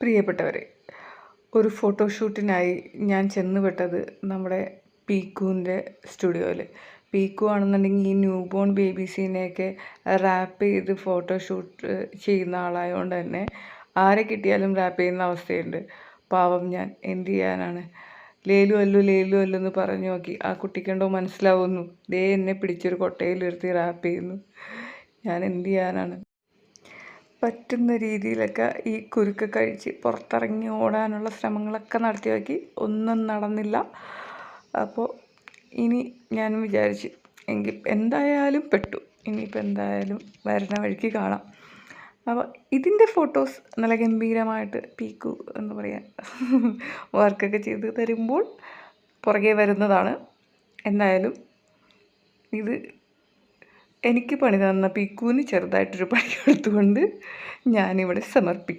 പ്രിയപ്പെട്ടവരെ, ഒരു ഫോട്ടോഷൂട്ടിനായി ഞാൻ ചെന്നുപെട്ടത് നമ്മുടെ പീക്കുവിൻ്റെ സ്റ്റുഡിയോയിൽ. പീക്കു ആണെന്നുണ്ടെങ്കിൽ ഈ ന്യൂ ബോൺ ബേബീസിനെയൊക്കെ റാപ്പ് ചെയ്ത് ഫോട്ടോഷൂട്ട് ചെയ്യുന്ന ആളായതുകൊണ്ട് തന്നെ ആരെ കിട്ടിയാലും റാപ്പ് ചെയ്യുന്ന അവസ്ഥയുണ്ട്. പാവം ഞാൻ എന്ത് ചെയ്യാനാണ്. ലേലു അല്ലു എന്ന് പറഞ്ഞു നോക്കി. ആ കുട്ടിക്കുണ്ടോ മനസ്സിലാവുന്നു. ദേ എന്നെ പിടിച്ചൊരു കൊട്ടയിലിരുത്തി റാപ്പ് ചെയ്യുന്നു. ഞാൻ എന്ത് ചെയ്യാനാണ്. പറ്റുന്ന രീതിയിലൊക്കെ ഈ കുരുക്ക് കഴിച്ച് പുറത്തിറങ്ങി ഓടാനുള്ള ശ്രമങ്ങളൊക്കെ നടത്തി നോക്കി. ഒന്നും നടന്നില്ല. അപ്പോൾ ഇനി ഞാൻ വിചാരിച്ചു എങ്കിൽ എന്തായാലും പെട്ടു. ഇനിയിപ്പോൾ എന്തായാലും വരുന്ന വഴിക്ക് കാണാം. അപ്പോൾ ഇതിൻ്റെ ഫോട്ടോസ് നല്ല ഗംഭീരമായിട്ട് പീക്കു എന്താ പറയുക വർക്കൊക്കെ ചെയ്ത് തരുമ്പോൾ പുറകെ വരുന്നതാണ്. എന്തായാലും ഇത് എനിക്ക് പണി തന്ന പീക്കുവിന് ചെറുതായിട്ടൊരു പണി കൊടുത്തുകൊണ്ട് ഞാനിവിടെ സമർപ്പിക്കും.